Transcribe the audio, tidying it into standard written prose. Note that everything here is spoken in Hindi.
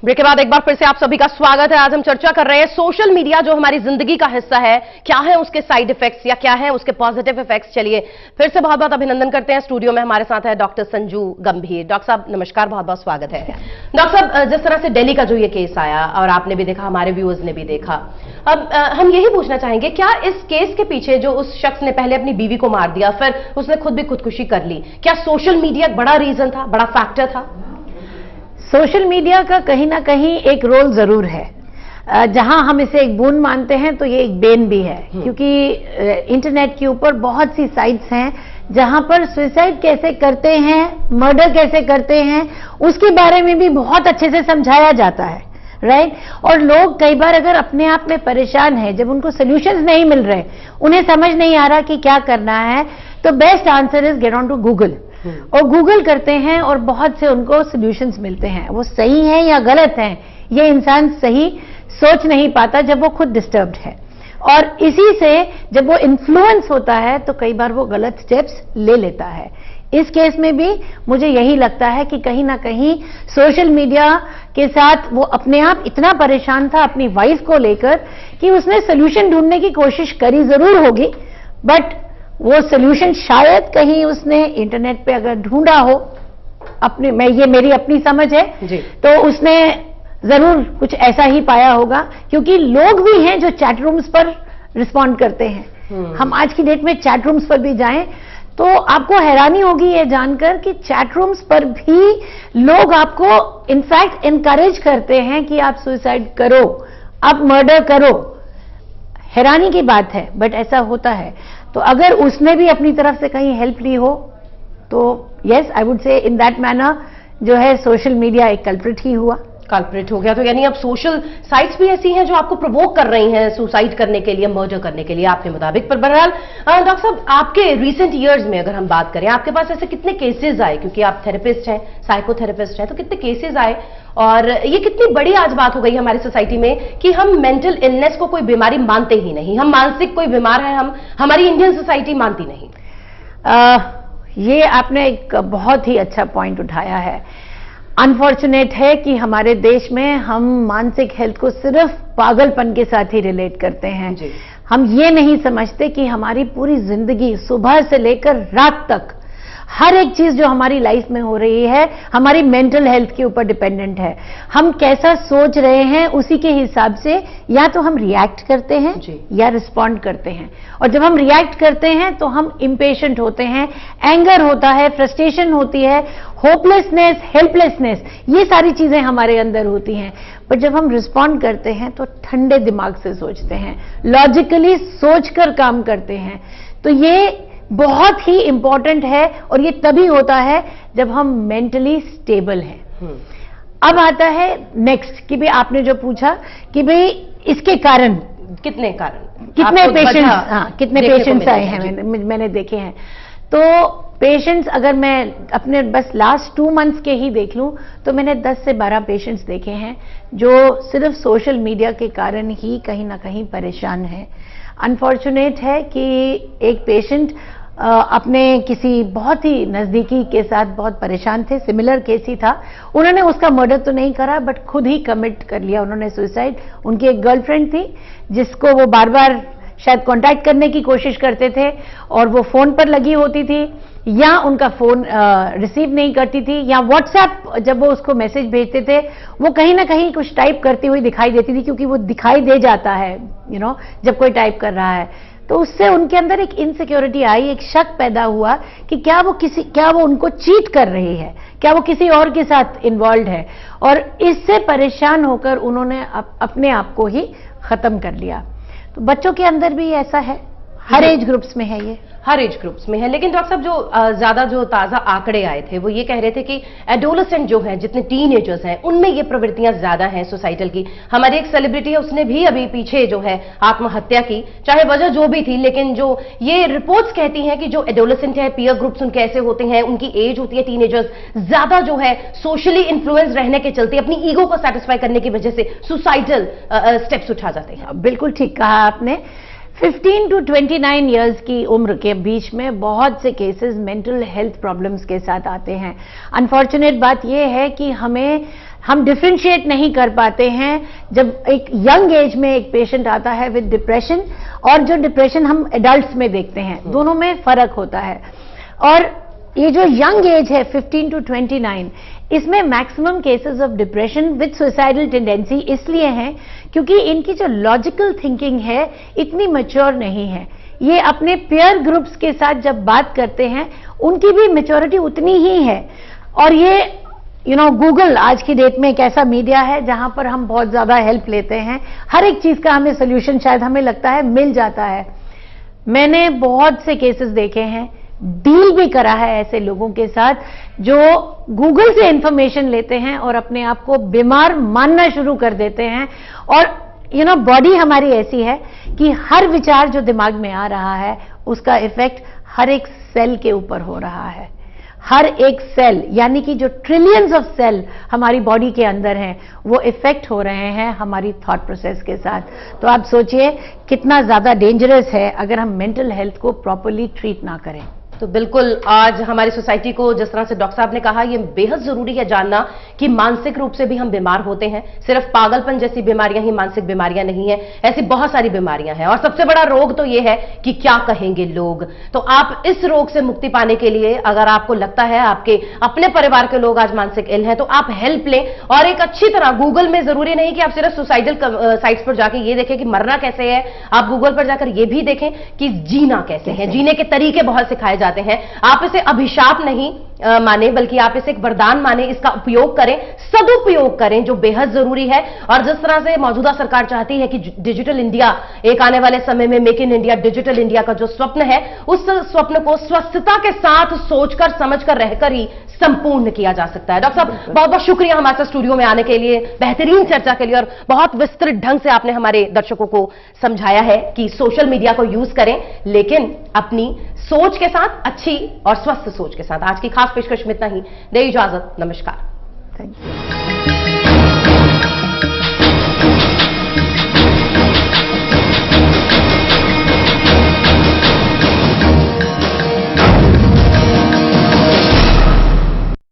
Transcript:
ब्रेक के बाद एक बार फिर से आप सभी का स्वागत है। आज हम चर्चा कर रहे हैं सोशल मीडिया जो हमारी जिंदगी का हिस्सा है, क्या है उसके साइड इफेक्ट्स या क्या है उसके पॉजिटिव इफेक्ट्स। चलिए फिर से बहुत बहुत अभिनंदन करते हैं। स्टूडियो में हमारे साथ है डॉक्टर संजू गंभीर। डॉक्टर साहब नमस्कार, बहुत बहुत स्वागत है। डॉक्टर साहब, जिस तरह से दिल्ली का जो ये केस आया और आपने भी देखा, हमारे व्यूअर्स ने भी देखा, अब हम यही पूछना चाहेंगे, क्या इस केस के पीछे जो उस शख्स ने पहले अपनी बीवी को मार दिया, फिर उसने खुद भी खुदकुशी कर ली, क्या सोशल मीडिया एक बड़ा रीजन था, बड़ा फैक्टर था? सोशल मीडिया का कहीं ना कहीं एक रोल जरूर है। जहां हम इसे एक बून मानते हैं तो ये एक बेन भी है, क्योंकि इंटरनेट के ऊपर बहुत सी साइट्स हैं जहां पर सुसाइड कैसे करते हैं, मर्डर कैसे करते हैं, उसके बारे में भी बहुत अच्छे से समझाया जाता है, राइट। और लोग कई बार अगर अपने आप में परेशान है, जब उनको सोल्यूशंस नहीं मिल रहे, उन्हें समझ नहीं आ रहा कि क्या करना है, तो best answer is get on to Google और गूगल करते हैं और बहुत से उनको सॉल्यूशंस मिलते हैं। वो सही है या गलत है, ये इंसान सही सोच नहीं पाता जब वो खुद डिस्टर्ब्ड है, और इसी से जब वो इन्फ्लुएंस होता है तो कई बार वो गलत स्टेप्स ले लेता है। इस केस में भी मुझे यही लगता है कि कहीं ना कहीं सोशल मीडिया के साथ वो अपने आप इतना परेशान था अपनी वाइफ को लेकर कि उसने सोल्यूशन ढूंढने की कोशिश करी जरूर होगी, बट वो सोल्यूशन शायद कहीं उसने इंटरनेट पे अगर ढूंढा हो, अपने ये मेरी अपनी समझ है जी, तो उसने जरूर कुछ ऐसा ही पाया होगा, क्योंकि लोग भी हैं जो चैट रूम्स पर रिस्पॉन्ड करते हैं। हम आज की डेट में चैट रूम्स पर भी जाएं तो आपको हैरानी होगी ये जानकर कि चैट रूम्स पर भी लोग आपको इनफैक्ट इनकरेज करते हैं कि आप सुसाइड करो, आप मर्डर करो। हैरानी की बात है, बट ऐसा होता है। तो अगर उसने भी अपनी तरफ से कहीं हेल्प ली हो तो yes, I would say in that manner जो है सोशल मीडिया एक कल्प्रिट ही हुआ, कल्प्रिट हो गया। तो यानी अब सोशल साइट्स भी ऐसी हैं जो आपको प्रोवोक कर रही हैं सुसाइड करने के लिए, मर्डर करने के लिए, आपके मुताबिक। पर बहरहाल डॉक्टर साहब, आपके रिसेंट ईयर्स में अगर हम बात करें, आपके पास ऐसे कितने केसेस आए, क्योंकि आप थेरेपिस्ट हैं, साइकोथेरेपिस्ट हैं, तो कितने केसेस आए और ये कितनी बड़ी आज बात हो गई हमारी सोसाइटी में कि हम मेंटल इलनेस को कोई बीमारी मानते ही नहीं, हम मानसिक कोई बीमार है, हमारी इंडियन सोसाइटी मानती नहीं। ये आपने एक बहुत ही अच्छा पॉइंट उठाया है। अनफॉर्चुनेट है कि हमारे देश में हम मानसिक हेल्थ को सिर्फ पागलपन के साथ ही रिलेट करते हैं। हम ये नहीं समझते कि हमारी पूरी जिंदगी सुबह से लेकर रात तक हर एक चीज जो हमारी लाइफ में हो रही है हमारी मेंटल हेल्थ के ऊपर डिपेंडेंट है। हम कैसा सोच रहे हैं उसी के हिसाब से या तो हम रिएक्ट करते हैं या रिस्पॉन्ड करते हैं। और जब हम रिएक्ट करते हैं तो हम इम्पेशेंट होते हैं, एंगर होता है, फ्रस्ट्रेशन होती है, होपलेसनेस, हेल्पलेसनेस, ये सारी चीजें हमारे अंदर होती हैं। पर जब हम रिस्पॉन्ड करते हैं तो ठंडे दिमाग से सोचते हैं, लॉजिकली सोचकर काम करते हैं। तो ये बहुत ही इंपॉर्टेंट है और ये तभी होता है जब हम मेंटली स्टेबल हैं। अब आता है नेक्स्ट कि भाई आपने जो पूछा कि भाई इसके कारण कितने पेशेंट्स आए हैं, मैंने देखे हैं। तो पेशेंट्स अगर मैं अपने बस लास्ट 2 मंथ्स के ही देख लूं तो मैंने 10 से 12 पेशेंट्स देखे हैं जो सिर्फ सोशल मीडिया के कारण ही कहीं ना कहीं परेशान है। अनफॉर्चुनेट है कि एक पेशेंट अपने किसी बहुत ही नजदीकी के साथ बहुत परेशान थे, सिमिलर केस ही था। उन्होंने उसका मर्डर तो नहीं करा बट खुद ही कमिट कर लिया उन्होंने सुसाइड। उनकी एक गर्लफ्रेंड थी जिसको वो बार बार शायद कांटेक्ट करने की कोशिश करते थे और वो फोन पर लगी होती थी या उनका फोन रिसीव नहीं करती थी, या व्हाट्सएप जब वो उसको मैसेज भेजते थे वो कहीं ना कहीं कुछ टाइप करती हुई दिखाई देती थी, क्योंकि वो दिखाई दे जाता है जब कोई टाइप कर रहा है। तो उससे उनके अंदर एक इनसिक्योरिटी आई, एक शक पैदा हुआ कि क्या वो उनको चीट कर रही है, क्या वो किसी और के साथ इन्वॉल्व है, और इससे परेशान होकर उन्होंने अपने आप को ही खत्म कर लिया। तो बच्चों के अंदर भी ऐसा है, हर एज ग्रुप्स में है, ये हर एज ग्रुप्स में है। लेकिन डॉक्टर साहब, जो ज्यादा जो ताजा आंकड़े आए थे वो ये कह रहे थे कि एडोलेसेंट जो है, जितने टीनेजर्स हैं, उनमें ये प्रवृत्तियां ज्यादा हैं सुसाइडल की। हमारी एक सेलिब्रिटी है, उसने भी अभी पीछे जो है आत्महत्या की, चाहे वजह जो भी थी, लेकिन जो ये रिपोर्ट्स कहती हैं कि जो एडोलेसेंट है, पीयर ग्रुप्स उनके ऐसे होते हैं, उनकी एज होती है टीनेजर्स, ज्यादा जो है सोशली इन्फ्लुएंस रहने के चलते अपनी ईगो को सेटिस्फाई करने की वजह से सुसाइडल स्टेप्स उठा जाते हैं। बिल्कुल ठीक कहा आपने। 15 to 29 इयर्स की उम्र के बीच में बहुत से केसेस मेंटल हेल्थ प्रॉब्लम्स के साथ आते हैं। अनफॉर्चुनेट बात यह है कि हमें हम डिफरेंशिएट नहीं कर पाते हैं जब एक यंग एज में एक पेशेंट आता है विद डिप्रेशन और जो डिप्रेशन हम एडल्ट्स में देखते हैं, दोनों में फर्क होता है। और ये जो यंग एज है 15 to 29, इसमें maximum cases of depression with suicidal tendency इसलिए हैं क्योंकि इनकी जो लॉजिकल थिंकिंग है इतनी मैच्योर नहीं है। ये अपने पेयर ग्रुप्स के साथ जब बात करते हैं उनकी भी मैच्योरिटी उतनी ही है। और ये गूगल आज की डेट में एक ऐसा मीडिया है जहां पर हम बहुत ज्यादा हेल्प लेते हैं, हर एक चीज का हमें सोल्यूशन शायद हमें लगता है मिल जाता है। मैंने बहुत से केसेस देखे हैं, डील भी करा है ऐसे लोगों के साथ जो गूगल से इंफॉर्मेशन लेते हैं और अपने आप को बीमार मानना शुरू कर देते हैं। और बॉडी हमारी ऐसी है कि हर विचार जो दिमाग में आ रहा है उसका इफेक्ट हर एक सेल के ऊपर हो रहा है। हर एक सेल, यानी कि जो ट्रिलियंस ऑफ सेल हमारी बॉडी के अंदर हैं, वो इफेक्ट हो रहे हैं हमारी थॉट प्रोसेस के साथ। तो आप सोचिए कितना ज्यादा डेंजरस है अगर हम मेंटल हेल्थ को प्रॉपर्ली ट्रीट ना करें। तो बिल्कुल आज हमारी सोसाइटी को जिस तरह से डॉक्टर साहब ने कहा, ये बेहद जरूरी है जानना कि मानसिक रूप से भी हम बीमार होते हैं। सिर्फ पागलपन जैसी बीमारियां ही मानसिक बीमारियां नहीं है, ऐसी बहुत सारी बीमारियां हैं। और सबसे बड़ा रोग तो ये है कि क्या कहेंगे लोग। तो आप इस रोग से मुक्ति पाने के लिए, अगर आपको लगता है आपके अपने परिवार के लोग आज मानसिक इल हैं, तो आप हेल्प लें। और एक अच्छी तरह गूगल में, जरूरी नहीं कि आप सिर्फ सुसाइडल साइट्स पर जाके ये देखें कि मरना कैसे है, आप गूगल पर जाकर ये भी देखें कि जीना कैसे है। जीने के तरीके बहुत सिखाए जाते हैं। आप इसे अभिशाप नहीं माने, बल्कि आप इसे एक वरदान माने, इसका उपयोग करें, सदुपयोग करें, जो बेहद जरूरी है। और जिस तरह से मौजूदा सरकार चाहती है कि डिजिटल इंडिया एक आने वाले समय में, make in India, digital India का जो स्वप्न है, उस स्वप्न को स्वस्थता के साथ सोचकर समझकर रहकर ही संपूर्ण किया जा सकता है। डॉक्टर साहब बहुत बहुत शुक्रिया हमारे साथ स्टूडियो में आने के लिए, बेहतरीन चर्चा के लिए, और बहुत विस्तृत ढंग से आपने हमारे दर्शकों को समझाया है कि सोशल मीडिया को यूज करें, लेकिन अपनी सोच के साथ, अच्छी और स्वस्थ सोच के साथ। आज की खास पेशकश में इतना ही। दे इजाजत, नमस्कार। Thank you.